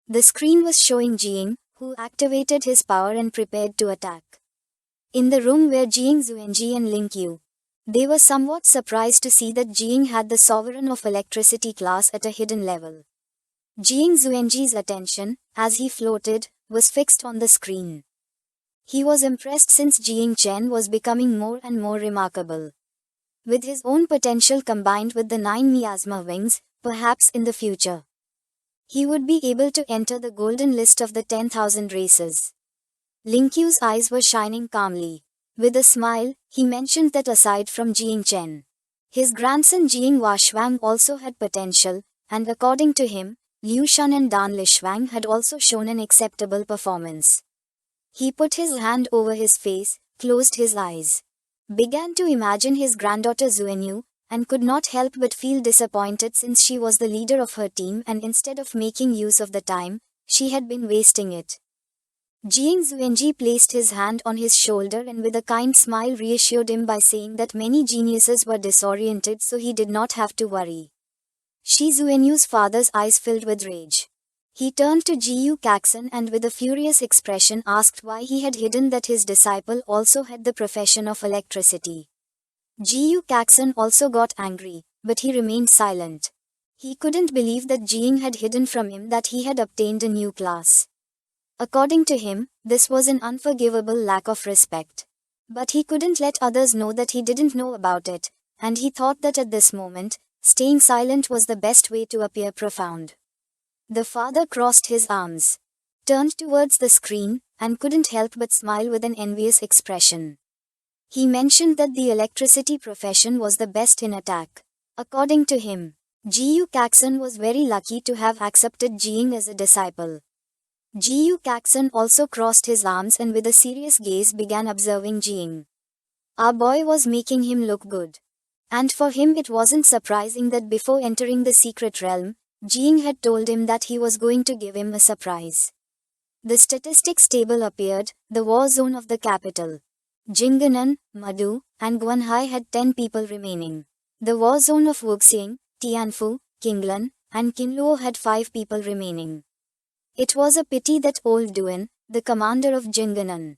The screen was showing Jing, who activated his power and prepared to attack. In the room were Jing Zuenji and Ling Qiu. They were somewhat surprised to see that Jing had the Sovereign of Electricity class at a hidden level. Jing Zuenji's attention, as he floated, was fixed on the screen. He was impressed since Jing Chen was becoming more and more remarkable. With his own potential combined with the 9 miasma wings, perhaps in the future, he would be able to enter the golden list of the 10,000 races. Ling Qiu's eyes were shining calmly. With a smile, he mentioned that aside from Jing Chen, his grandson Jing Huashuang also had potential, and according to him, Liu Shan and Dan Lishuang had also shown an acceptable performance. He put his hand over his face, closed his eyes, began to imagine his granddaughter Zuenyu, and could not help but feel disappointed since she was the leader of her team and instead of making use of the time, she had been wasting it. Jing Zuenji placed his hand on his shoulder and with a kind smile reassured him by saying that many geniuses were disoriented so he did not have to worry. Shi Zuenyu's father's eyes filled with rage. He turned to Jiyu Caxon and with a furious expression asked why he had hidden that his disciple also had the profession of electricity. Jiyu Caxon also got angry, but he remained silent. He couldn't believe that Jing had hidden from him that he had obtained a new class. According to him, this was an unforgivable lack of respect. But he couldn't let others know that he didn't know about it, and he thought that at this moment, staying silent was the best way to appear profound. The father crossed his arms, turned towards the screen, and couldn't help but smile with an envious expression. He mentioned that the electricity profession was the best in attack. According to him, Jiyu Caxon was very lucky to have accepted Jing as a disciple. Jiyu Caxon also crossed his arms and with a serious gaze began observing Jing. Our boy was making him look good. And for him it wasn't surprising that before entering the secret realm, Jing had told him that he was going to give him a surprise. The statistics table appeared, the war zone of the capital. Jinganan, Madu, and Guanhai had 10 people remaining. The war zone of Wuxing, Tianfu, Qinglan, and Qinluo had 5 people remaining. It was a pity that old Duan, the commander of Jinganan,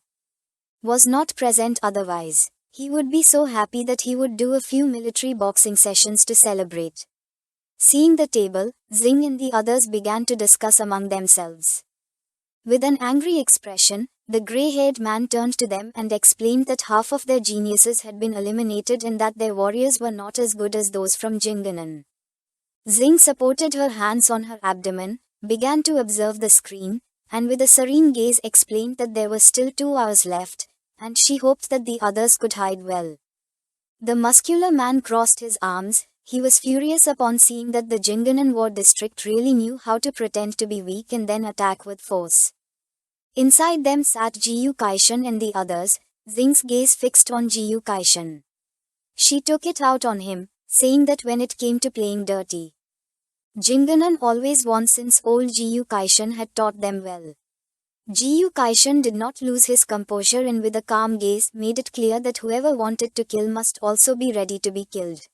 was not present, otherwise, he would be so happy that he would do a few military boxing sessions to celebrate. Seeing the table, Xing and the others began to discuss among themselves. With an angry expression, the grey-haired man turned to them and explained that half of their geniuses had been eliminated and that their warriors were not as good as those from Jinganan. Xing supported her hands on her abdomen, began to observe the screen, and with a serene gaze explained that there were still 2 hours left, and she hoped that the others could hide well. The muscular man crossed his arms. He was furious upon seeing that the Jinganan War district really knew how to pretend to be weak and then attack with force. Inside them sat Jiyu Kaishan and the others, Xing's gaze fixed on Jiyu Kaishan. She took it out on him, saying that when it came to playing dirty, Jinganan always won since old Jiyu Kaishan had taught them well. Jiyu Kaishan did not lose his composure and with a calm gaze made it clear that whoever wanted to kill must also be ready to be killed.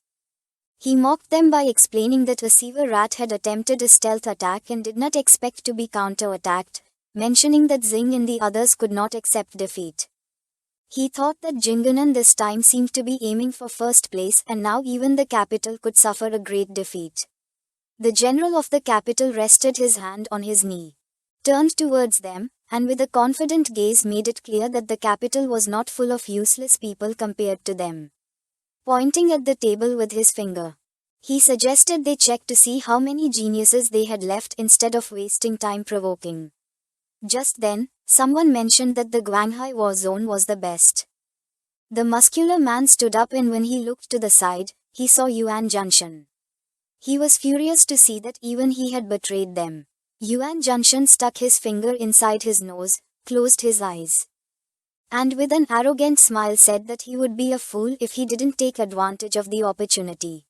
He mocked them by explaining that a sewer rat had attempted a stealth attack and did not expect to be counter-attacked, mentioning that Xing and the others could not accept defeat. He thought that Jinganan this time seemed to be aiming for first place and now even the capital could suffer a great defeat. The general of the capital rested his hand on his knee, turned towards them, and with a confident gaze made it clear that the capital was not full of useless people compared to them. Pointing at the table with his finger, he suggested they check to see how many geniuses they had left instead of wasting time provoking. Just then, someone mentioned that the Guanghai war zone was the best. The muscular man stood up and when he looked to the side, he saw Yuan Junshan. He was furious to see that even he had betrayed them. Yuan Junshan stuck his finger inside his nose, closed his eyes, and with an arrogant smile said that he would be a fool if he didn't take advantage of the opportunity.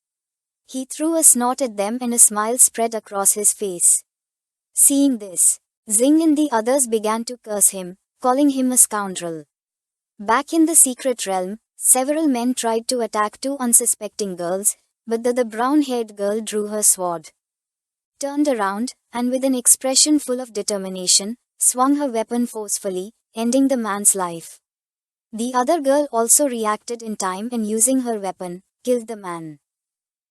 He threw a snort at them and a smile spread across his face. Seeing this, Xing and the others began to curse him, calling him a scoundrel. Back in the secret realm, several men tried to attack 2 unsuspecting girls, but the brown-haired girl drew her sword. turned around, and with an expression full of determination, swung her weapon forcefully, ending the man's life. The other girl also reacted in time and using her weapon, killed the man.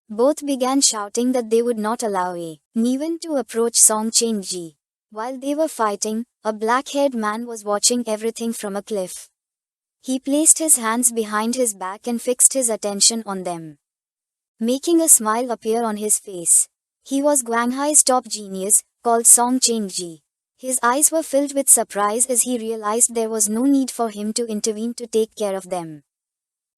Both began shouting that they would not allow anyone to approach Song Ching-ji. While they were fighting, a black-haired man was watching everything from a cliff. He placed his hands behind his back and fixed his attention on them, making a smile appear on his face. He was Guanghai's top genius, called Song Ching-ji. His eyes were filled with surprise as he realized there was no need for him to intervene to take care of them.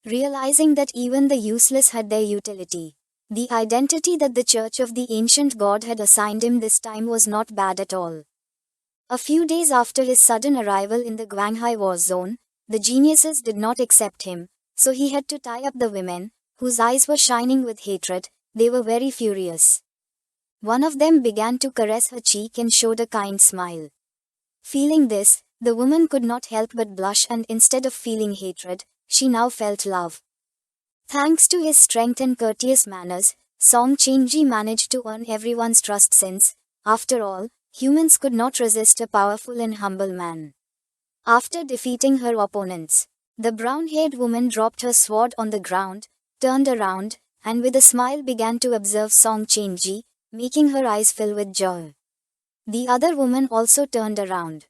Realizing that even the useless had their utility, the identity that the Church of the Ancient God had assigned him this time was not bad at all. A few days after his sudden arrival in the Guanghai war zone, the geniuses did not accept him, so he had to tie up the women, whose eyes were shining with hatred. They were very furious. One of them began to caress her cheek and showed a kind smile. Feeling this, the woman could not help but blush, and instead of feeling hatred, she now felt love. Thanks to his strength and courteous manners, Song Ching-ji managed to earn everyone's trust since, after all, humans could not resist a powerful and humble man. After defeating her opponents, the brown-haired woman dropped her sword on the ground, turned around, and with a smile began to observe Song Ching-ji, making her eyes fill with joy. The other woman also turned around,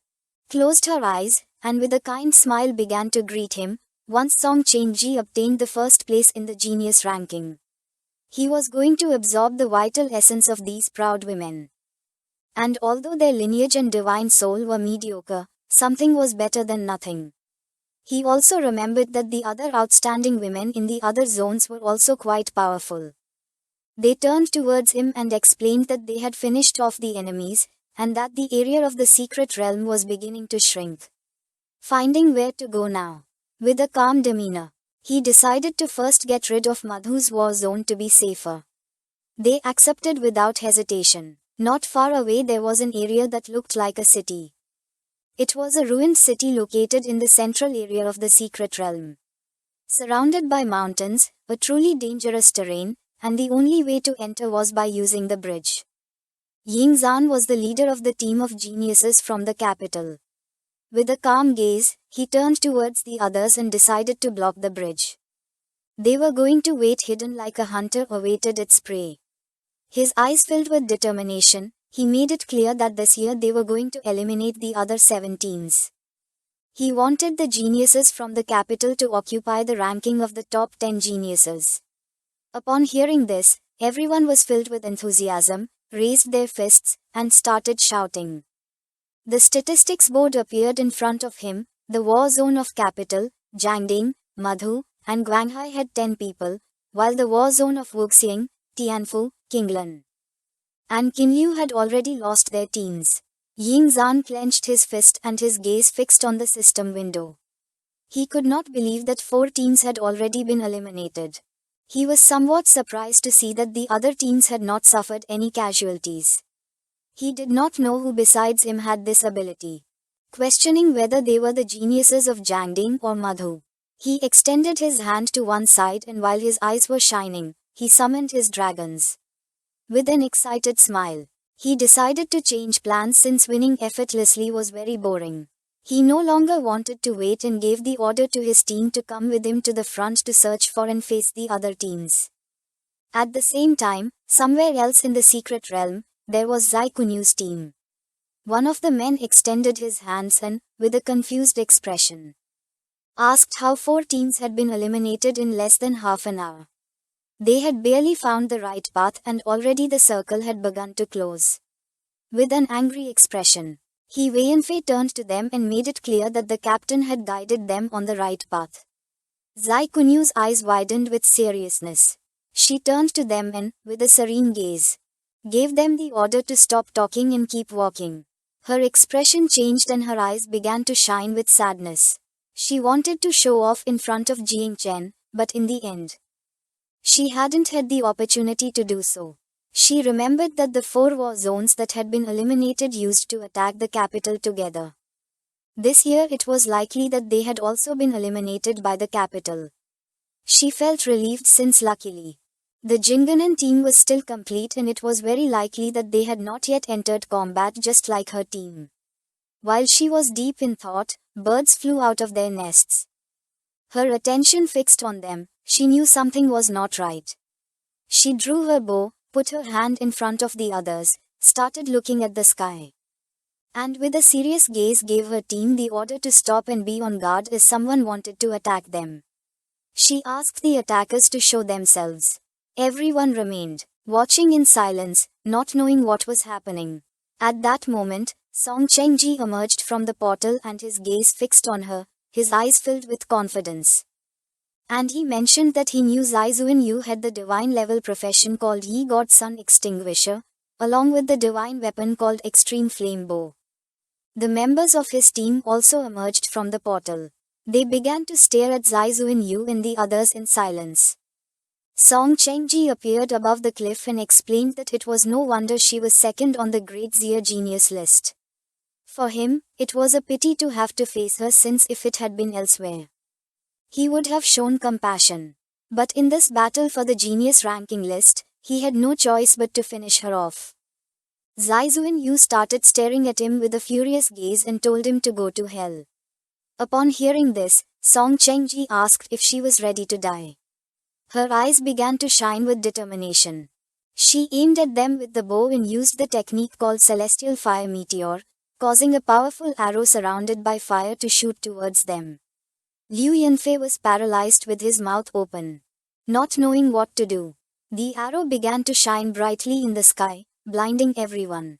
closed her eyes, and with a kind smile began to greet him. Once Song Ching-ji obtained the first place in the genius ranking, he was going to absorb the vital essence of these proud women. And although their lineage and divine soul were mediocre, something was better than nothing. He also remembered that the other outstanding women in the other zones were also quite powerful. They turned towards him and explained that they had finished off the enemies, and that the area of the secret realm was beginning to shrink. Finding where to go now, with a calm demeanor, he decided to first get rid of Madhu's war zone to be safer. They accepted without hesitation. Not far away there was an area that looked like a city. It was a ruined city located in the central area of the secret realm, surrounded by mountains, a truly dangerous terrain, and the only way to enter was by using the bridge. Ying Zan was the leader of the team of geniuses from the capital. With a calm gaze, he turned towards the others and decided to block the bridge. They were going to wait hidden like a hunter awaited its prey. His eyes filled with determination, he made it clear that this year they were going to eliminate the other 7 teams. He wanted the geniuses from the capital to occupy the ranking of the top 10 geniuses. Upon hearing this, everyone was filled with enthusiasm, raised their fists, and started shouting. The statistics board appeared in front of him. The war zone of capital, Jiangding, Madhu, and Guanghai had 10 people, while the war zone of Wuxing, Tianfu, Qinglan, and Qinliu had already lost their teams. Ying Zan clenched his fist and his gaze fixed on the system window. He could not believe that 4 teams had already been eliminated. He was somewhat surprised to see that the other teams had not suffered any casualties. He did not know who besides him had this ability. Questioning whether they were the geniuses of Jiangding or Madhu, he extended his hand to one side, and while his eyes were shining, he summoned his dragons. With an excited smile, he decided to change plans since winning effortlessly was very boring. He no longer wanted to wait and gave the order to his team to come with him to the front to search for and face the other teams. At the same time, somewhere else in the secret realm, there was Zai Kunyu's team. One of the men extended his hands and, with a confused expression, asked how 4 teams had been eliminated in less than half an hour. They had barely found the right path and already the circle had begun to close. With an angry expression, He Wei turned to them and made it clear that the captain had guided them on the right path. Zai Kunyu's eyes widened with seriousness. She turned to them and, with a serene gaze, gave them the order to stop talking and keep walking. Her expression changed and her eyes began to shine with sadness. She wanted to show off in front of Jiang Chen, but in the end, she hadn't had the opportunity to do so. She remembered that the 4 war zones that had been eliminated used to attack the capital together. This year it was likely that they had also been eliminated by the capital. She felt relieved since luckily, The Jinganan team was still complete, and it was very likely that they had not yet entered combat, just like her team. While she was deep in thought, birds flew out of their nests. Her attention fixed on them, she knew something was not right. She drew her bow, put her hand in front of the others, started looking at the sky, and with a serious gaze gave her team the order to stop and be on guard if someone wanted to attack them. She asked the attackers to show themselves. Everyone remained, watching in silence, not knowing what was happening. At that moment, Song Chengji emerged from the portal and his gaze fixed on her, his eyes filled with confidence. And he mentioned that he knew Zai Zuan had the divine level profession called Ye God Sun Extinguisher, along with the divine weapon called Extreme Flame Bow. The members of his team also emerged from the portal. They began to stare at Zai Zuan and the others in silence. Song Chengji appeared above the cliff and explained that it was no wonder she was second on the Great Zia Genius list. For him, it was a pity to have to face her, since if it had been elsewhere, he would have shown compassion. But in this battle for the genius ranking list, he had no choice but to finish her off. Zai Zuan started staring at him with a furious gaze and told him to go to hell. Upon hearing this, Song Chengji asked if she was ready to die. Her eyes began to shine with determination. She aimed at them with the bow and used the technique called Celestial Fire Meteor, causing a powerful arrow surrounded by fire to shoot towards them. Liu Yanfei was paralyzed with his mouth open, not knowing what to do. The arrow began to shine brightly in the sky, blinding everyone.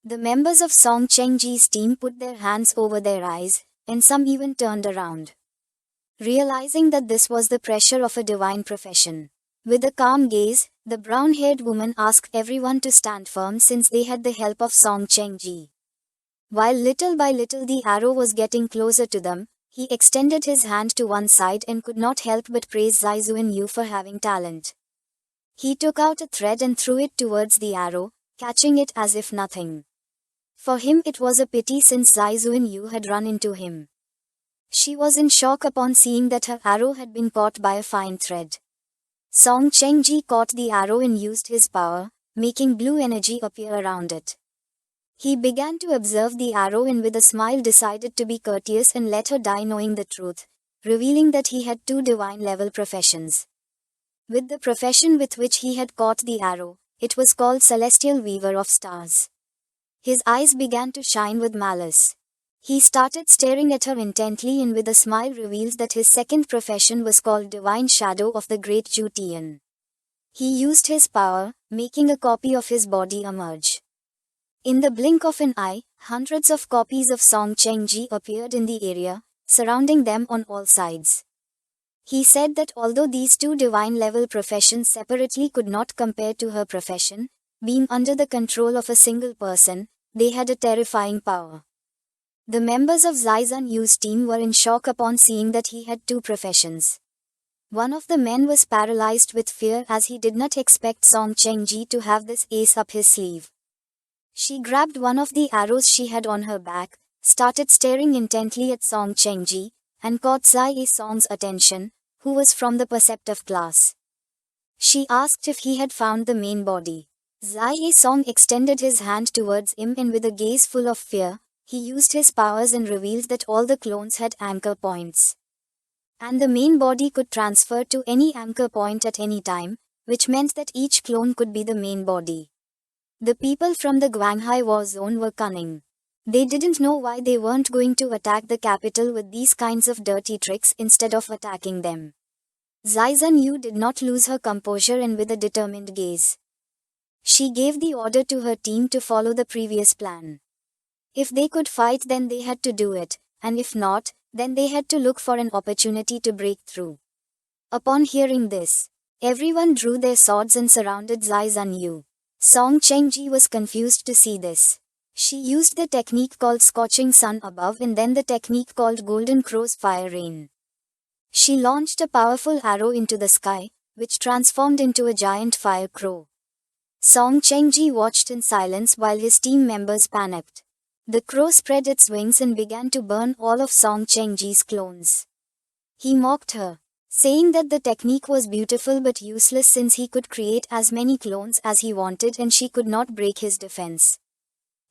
The members of Song Chengji's team put their hands over their eyes, and some even turned around, realizing that this was the pressure of a divine profession. With a calm gaze, the brown-haired woman asked everyone to stand firm, since they had the help of Song Chengji. While little by little the arrow was getting closer to them, he extended his hand to one side and could not help but praise Zai Zuan for having talent. He took out a thread and threw it towards the arrow, catching it as if nothing. For him it was a pity, since Zai Zuan had run into him. She was in shock upon seeing that her arrow had been caught by a fine thread. Song Chengji caught the arrow and used his power, making blue energy appear around it. He began to observe the arrow and with a smile decided to be courteous and let her die, knowing the truth, revealing that he had 2 divine level professions. With the profession with which he had caught the arrow, it was called Celestial Weaver of Stars. His eyes began to shine with malice. He started staring at her intently and with a smile revealed that his second profession was called Divine Shadow of the Great Ju Tian. He used his power, making a copy of his body emerge. In the blink of an eye, hundreds of copies of Song Chengji appeared in the area, surrounding them on all sides. He said that although these 2 divine-level professions separately could not compare to her profession, being under the control of a single person, they had a terrifying power. The members of Zai Zuan's team were in shock upon seeing that he had 2 professions. One of the men was paralyzed with fear, as he did not expect Song Chengji to have this ace up his sleeve. She grabbed one of the arrows she had on her back, started staring intently at Song Chengji, and caught Zai Song's attention, who was from the perceptive class. She asked if he had found the main body. Zai Song extended his hand towards him and with a gaze full of fear, he used his powers and revealed that all the clones had anchor points. And the main body could transfer to any anchor point at any time, which meant that each clone could be the main body. The people from the Guanghai war zone were cunning. They didn't know why they weren't going to attack the capital with these kinds of dirty tricks instead of attacking them. Zai Zuan did not lose her composure, and with a determined gaze, she gave the order to her team to follow the previous plan. If they could fight, then they had to do it, and if not, then they had to look for an opportunity to break through. Upon hearing this, everyone drew their swords and surrounded Zai Zuan. Song Chengji was confused to see this. She used the technique called Scorching Sun above and then the technique called Golden Crow's Fire Rain. She launched a powerful arrow into the sky, which transformed into a giant fire crow. Song Chengji watched in silence while his team members panicked. The crow spread its wings and began to burn all of Song Chengji's clones. He mocked her, saying that the technique was beautiful but useless since he could create as many clones as he wanted and she could not break his defense.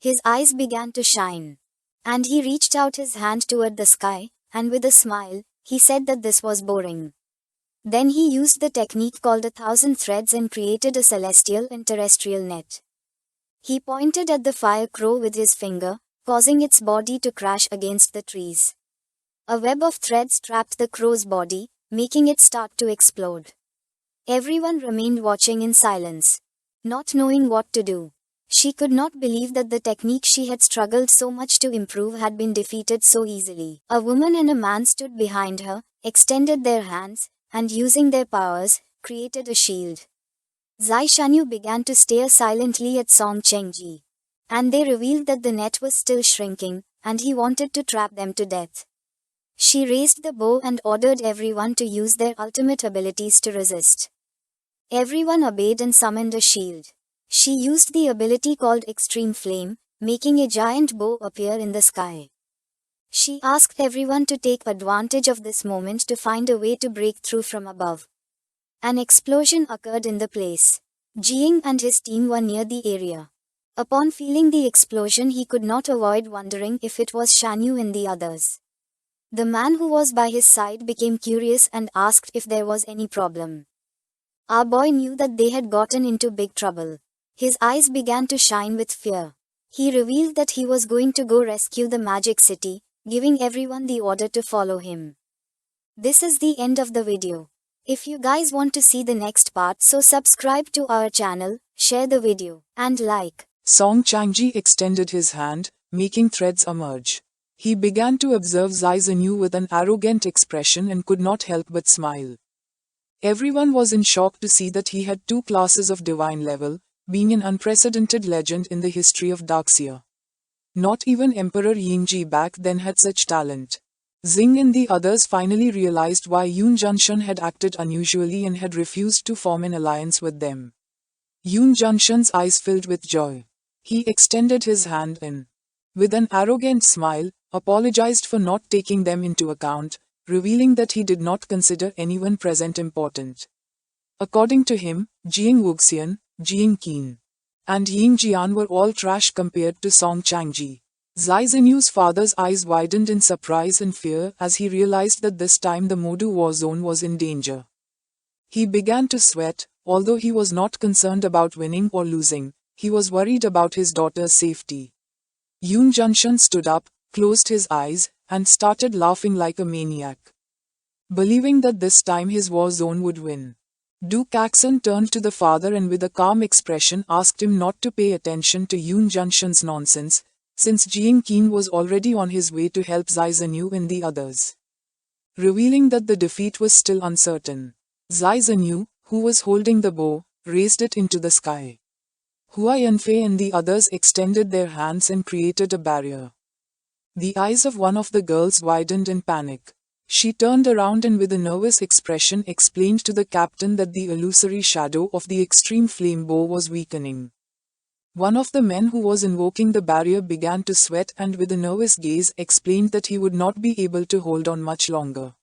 His eyes began to shine. And he reached out his hand toward the sky, and with a smile, he said that this was boring. Then he used the technique called 1,000 threads and created a celestial and terrestrial net. He pointed at the fire crow with his finger, causing its body to crash against the trees. A web of threads trapped the crow's body, making it start to explode. Everyone remained watching in silence, not knowing what to do. She could not believe that the technique she had struggled so much to improve had been defeated so easily. A woman and a man stood behind her, extended their hands, and using their powers, created a shield. Zai Shanyu began to stare silently at Song Chengji. And they revealed that the net was still shrinking, and he wanted to trap them to death. She raised the bow and ordered everyone to use their ultimate abilities to resist. Everyone obeyed and summoned a shield. She used the ability called Extreme Flame, making a giant bow appear in the sky. She asked everyone to take advantage of this moment to find a way to break through from above. An explosion occurred in the place. Jiang and his team were near the area. Upon feeling the explosion, he could not avoid wondering if it was Shanyu and the others. The man who was by his side became curious and asked if there was any problem. Our boy knew that they had gotten into big trouble. His eyes began to shine with fear. He revealed that he was going to go rescue the magic city, giving everyone the order to follow him. This is the end of the video. If you guys want to see the next part, so subscribe to our channel, share the video, and like. Song Changji extended his hand, making threads emerge. He began to observe Zai Zhenyu with an arrogant expression and could not help but smile. Everyone was in shock to see that he had 2 classes of divine level, being an unprecedented legend in the history of Darkseer. Not even Emperor Yingji back then had such talent. Xing and the others finally realized why Yun Junshan had acted unusually and had refused to form an alliance with them. Yun Junshan's eyes filled with joy. He extended his hand and, with an arrogant smile, apologized for not taking them into account, revealing that he did not consider anyone present important. According to him, Jiang Wuxian, Jiang Qin, and Ying Jian were all trash compared to Song Changji. Zai Zhenyu's father's eyes widened in surprise and fear as he realized that this time the Modu war zone was in danger. He began to sweat, although he was not concerned about winning or losing, he was worried about his daughter's safety. Yun Junshan stood up, closed his eyes, and started laughing like a maniac, believing that this time his war zone would win. Du Caxon turned to the father and with a calm expression asked him not to pay attention to Yun Junshan's nonsense, since Jiang Qin was already on his way to help Zai Zhenyu and the others. Revealing that the defeat was still uncertain, Zai Zhenyu, who was holding the bow, raised it into the sky. Hua Yanfei and the others extended their hands and created a barrier. The eyes of one of the girls widened in panic. She turned around and with a nervous expression explained to the captain that the illusory shadow of the extreme flame bow was weakening. One of the men who was invoking the barrier began to sweat and with a nervous gaze explained that he would not be able to hold on much longer.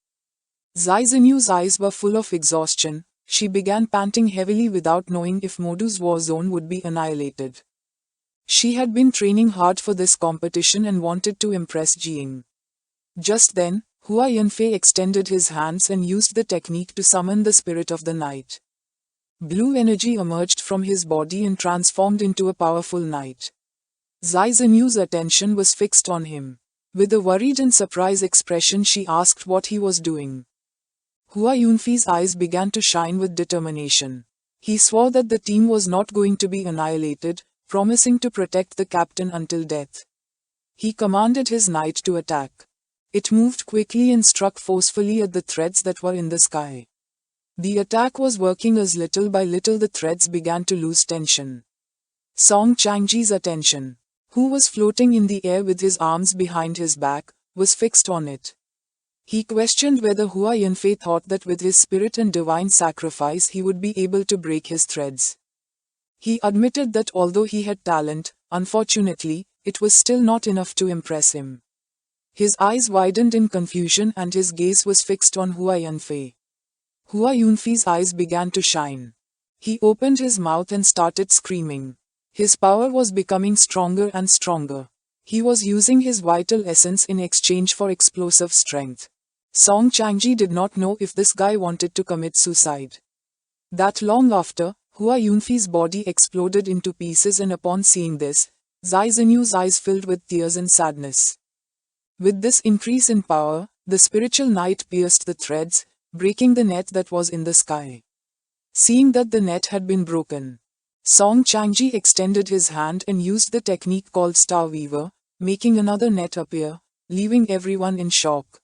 Zai Zhenyu's eyes were full of exhaustion. She began panting heavily without knowing if Modu's war zone would be annihilated. She had been training hard for this competition and wanted to impress Jiang. Just then, Hua Yanfei extended his hands and used the technique to summon the spirit of the night. Blue energy emerged from his body and transformed into a powerful knight. Zai Zhenyu's attention was fixed on him. With a worried and surprised expression she asked what he was doing. Hua Yunfei's eyes began to shine with determination. He swore that the team was not going to be annihilated, promising to protect the captain until death. He commanded his knight to attack. It moved quickly and struck forcefully at the threads that were in the sky. The attack was working as little by little the threads began to lose tension. Song Changji's attention, who was floating in the air with his arms behind his back, was fixed on it. He questioned whether Hua Yanfei thought that with his spirit and divine sacrifice he would be able to break his threads. He admitted that although he had talent, unfortunately, it was still not enough to impress him. His eyes widened in confusion and his gaze was fixed on Hua Yanfei. Hua Yunfei's eyes began to shine. He opened his mouth and started screaming. His power was becoming stronger and stronger. He was using his vital essence in exchange for explosive strength. Song Changji did not know if this guy wanted to commit suicide. That long after, Hua Yunfei's body exploded into pieces, and upon seeing this, Zai Zinyu's eyes filled with tears and sadness. With this increase in power, the spiritual night pierced the threads, breaking the net that was in the sky. Seeing that the net had been broken, Song Changji extended his hand and used the technique called Star Weaver, making another net appear, leaving everyone in shock.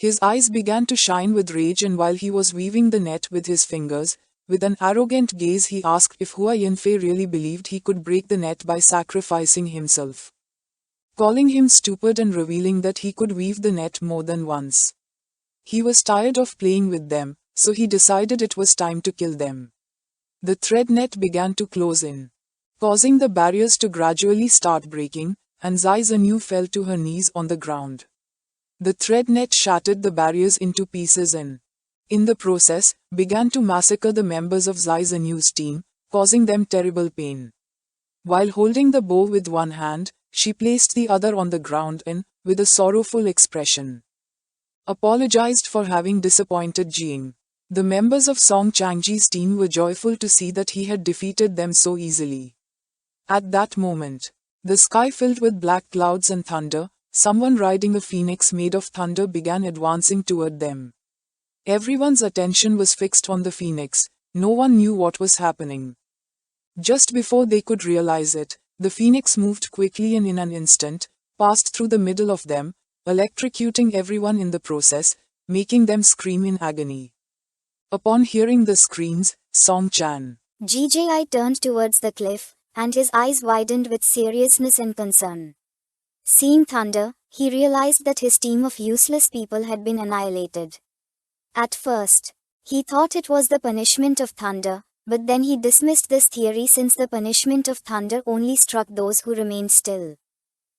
His eyes began to shine with rage, and while he was weaving the net with his fingers, with an arrogant gaze he asked if Hua Yunfei really believed he could break the net by sacrificing himself, calling him stupid and revealing that he could weave the net more than once. He was tired of playing with them, so he decided it was time to kill them. The thread net began to close in, causing the barriers to gradually start breaking, and Zai Zinyu fell to her knees on the ground. The thread net shattered the barriers into pieces and, in the process, began to massacre the members of Zai Zinyu's team, causing them terrible pain. While holding the bow with one hand, she placed the other on the ground and, with a sorrowful expression, apologized for having disappointed Jing. The members of Song Changji's team were joyful to see that he had defeated them so easily. At that moment, the sky filled with black clouds and thunder. Someone riding a phoenix made of thunder began advancing toward them. Everyone's attention was fixed on the phoenix. No one knew what was happening. Just before they could realize it, the phoenix moved quickly and in an instant, passed through the middle of them, electrocuting everyone in the process, making them scream in agony. Upon hearing the screams, Song Changji turned towards the cliff, and his eyes widened with seriousness and concern. Seeing thunder, he realized that his team of useless people had been annihilated. At first, he thought it was the punishment of thunder, but then he dismissed this theory since the punishment of thunder only struck those who remained still.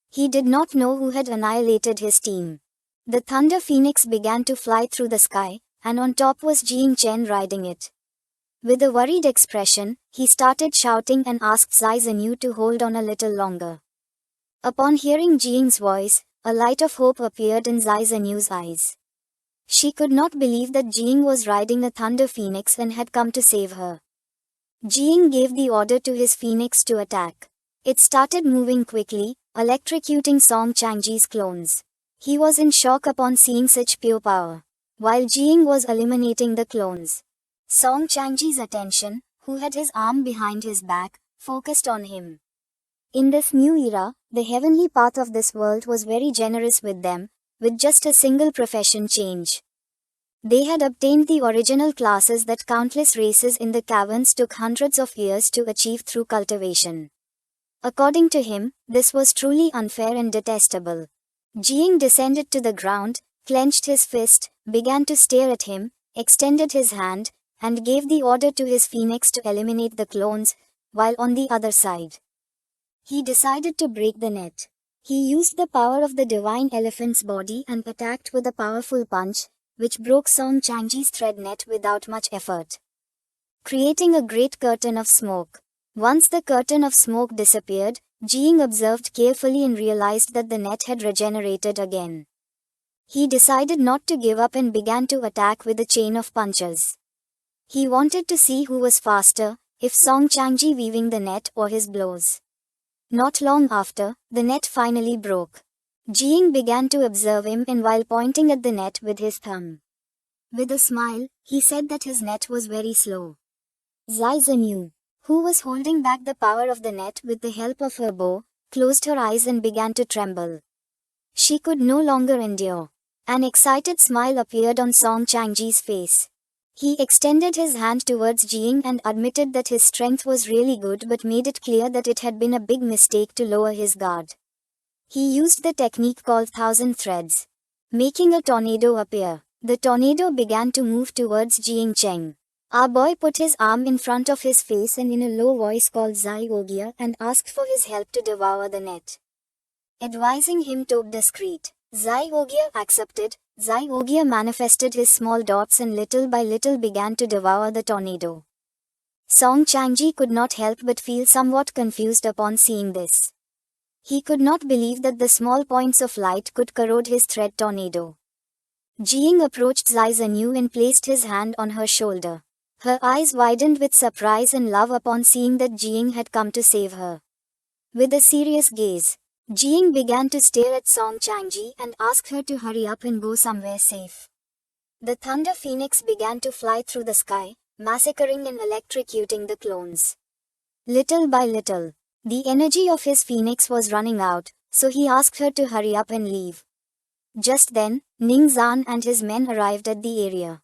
He did not know who had annihilated his team. The thunder phoenix began to fly through the sky, and on top was Jing Chen riding it. With a worried expression, he started shouting and asked Zai Zinyu to hold on a little longer. Upon hearing Jing's voice, a light of hope appeared in Zai Zinyu's eyes. She could not believe that Jing was riding a thunder phoenix and had come to save her. Jing gave the order to his phoenix to attack. It started moving quickly, electrocuting Song Changji's clones. He was in shock upon seeing such pure power. While Jing was eliminating the clones, Song Changji's attention, who had his arm behind his back, focused on him. In this new era, the heavenly path of this world was very generous with them, with just a single profession change. They had obtained the original classes that countless races in the caverns took hundreds of years to achieve through cultivation. According to him, this was truly unfair and detestable. Jing descended to the ground, clenched his fist, began to stare at him, extended his hand, and gave the order to his phoenix to eliminate the clones, while on the other side, he decided to break the net. He used the power of the divine elephant's body and attacked with a powerful punch, which broke Song Changji's thread net without much effort, creating a great curtain of smoke. Once the curtain of smoke disappeared, Jing observed carefully and realized that the net had regenerated again. He decided not to give up and began to attack with a chain of punches. He wanted to see who was faster, if Song Changji weaving the net or his blows. Not long after, the net finally broke. Jing began to observe him, and while pointing at the net with his thumb, with a smile, he said that his net was very slow. Zai Zinyu, who was holding back the power of the net with the help of her bow, closed her eyes and began to tremble. She could no longer endure. An excited smile appeared on Song Changji's face. He extended his hand towards Jing and admitted that his strength was really good, but made it clear that it had been a big mistake to lower his guard. He used the technique called 1,000 threads, making a tornado appear. The tornado began to move towards Jing Cheng. Our boy put his arm in front of his face and in a low voice called Zai Ogia and asked for his help to devour the net, advising him to be discreet. Zai Ogia accepted, Zyogya manifested his small dots and little by little began to devour the tornado. Song Changji could not help but feel somewhat confused upon seeing this. He could not believe that the small points of light could corrode his thread tornado. Jiying approached Zai Zhenyu and placed his hand on her shoulder. Her eyes widened with surprise and love upon seeing that Jiying had come to save her. With a serious gaze, Jiying began to stare at Song Changji and asked her to hurry up and go somewhere safe. The Thunder Phoenix began to fly through the sky, massacring and electrocuting the clones. Little by little, the energy of his phoenix was running out, so he asked her to hurry up and leave. Just then, Ning Zan and his men arrived at the area.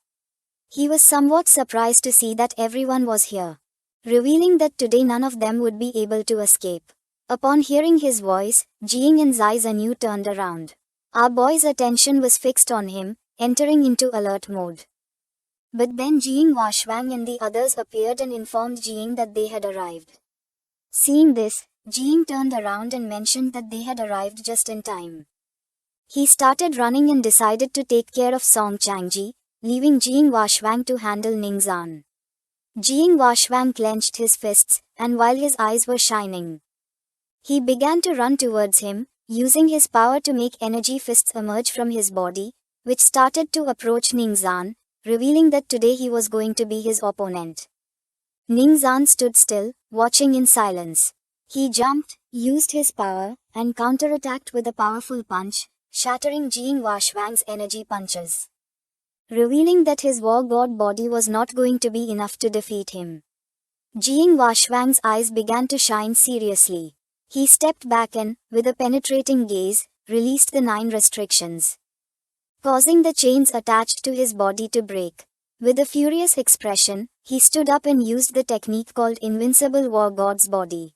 He was somewhat surprised to see that everyone was here, revealing that today none of them would be able to escape. Upon hearing his voice, Jiying and Zai Zhenyu turned around. Our boy's attention was fixed on him, entering into alert mode. But then Jiying Washwang and the others appeared and informed Jiying that they had arrived. Seeing this, Jiying turned around and mentioned that they had arrived just in time. He started running and decided to take care of Song Changji, leaving Jiying Washwang to handle Ning Zan. Jiying Washwang clenched his fists, and while his eyes were shining, he began to run towards him, using his power to make energy fists emerge from his body, which started to approach Ning Zan, revealing that today he was going to be his opponent. Ning Zan stood still, watching in silence. He jumped, used his power, and counterattacked with a powerful punch, shattering Jiying Washwang's energy punches, revealing that his war god body was not going to be enough to defeat him. Jiying Washwang's eyes began to shine seriously. He stepped back and, with a penetrating gaze, released the 9 restrictions, causing the chains attached to his body to break. With a furious expression, he stood up and used the technique called Invincible War God's Body.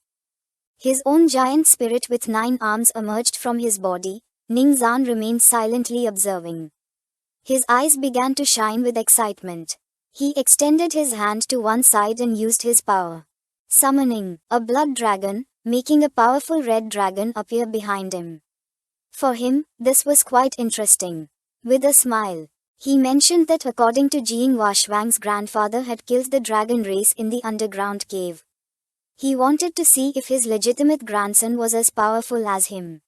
His own giant spirit with 9 arms emerged from his body. Ning Zan remained silently observing. His eyes began to shine with excitement. He extended his hand to one side and used his power, summoning a blood dragon, making a powerful red dragon appear behind him. For him, this was quite interesting. With a smile, he mentioned that according to Jiying Washwang's grandfather had killed the dragon race in the underground cave. He wanted to see if his legitimate grandson was as powerful as him.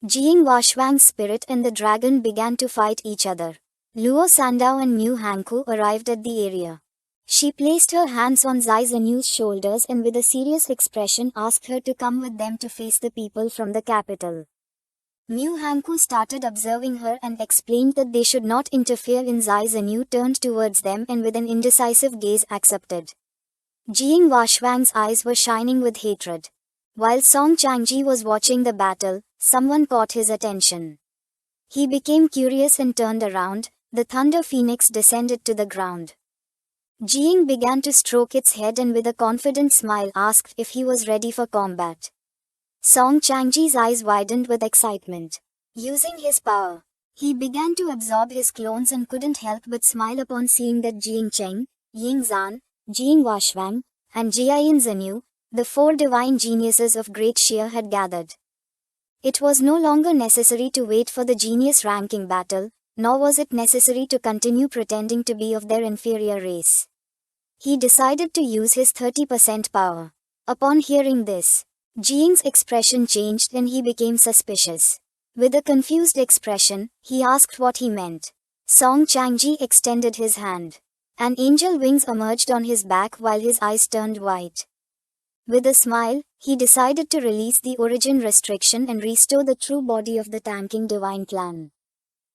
Jiying Washwang's spirit and the dragon began to fight each other. Luo Sandao and Mu Hanku arrived at the area. She placed her hands on Zai Zenyu's shoulders and with a serious expression asked her to come with them to face the people from the capital. Mu Hanku started observing her and explained that they should not interfere in. Zai Zenyu turned towards them and with an indecisive gaze accepted. Jiying Washwang's eyes were shining with hatred. While Song Changji was watching the battle, someone caught his attention. He became curious and turned around. The Thunder Phoenix descended to the ground. Jiying began to stroke its head and with a confident smile asked if he was ready for combat. Song Changji's eyes widened with excitement. Using his power, he began to absorb his clones and couldn't help but smile upon seeing that Jiying Cheng, Ying Zan, Jiying Washwang, and Jiayin Zhenyu, the 4 divine geniuses of Great Xia had gathered. It was no longer necessary to wait for the genius ranking battle, nor was it necessary to continue pretending to be of their inferior race. He decided to use his 30% power. Upon hearing this, Jiying's expression changed and he became suspicious. With a confused expression, he asked what he meant. Song Changji extended his hand. An angel wings emerged on his back while his eyes turned white. With a smile, he decided to release the origin restriction and restore the true body of the tanking divine clan.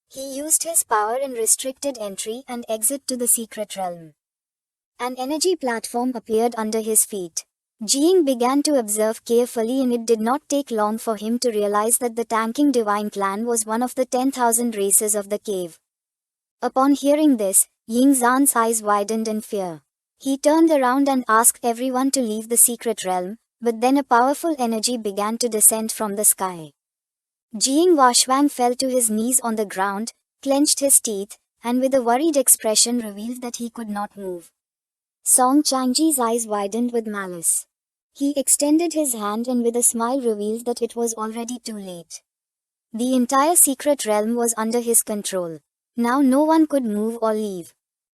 He used his power and restricted entry and exit to the secret realm. An energy platform appeared under his feet. Jiying began to observe carefully and it did not take long for him to realize that the tanking divine clan was one of the 10,000 races of the cave. Upon hearing this, Ying Zan's eyes widened in fear. He turned around and asked everyone to leave the secret realm, but then a powerful energy began to descend from the sky. Jiying Washwang fell to his knees on the ground, clenched his teeth, and with a worried expression revealed that he could not move. Song Changji's eyes widened with malice. He extended his hand and with a smile revealed that it was already too late. The entire secret realm was under his control. Now no one could move or leave.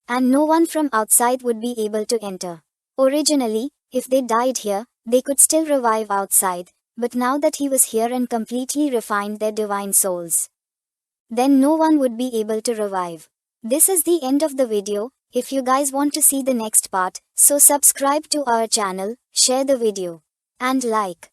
And no one from outside would be able to enter. Originally, if they died here, they could still revive outside, but now that he was here and completely refined their divine souls, then no one would be able to revive. This is the end of the video. If you guys want to see the next part, so subscribe to our channel, share the video, and like.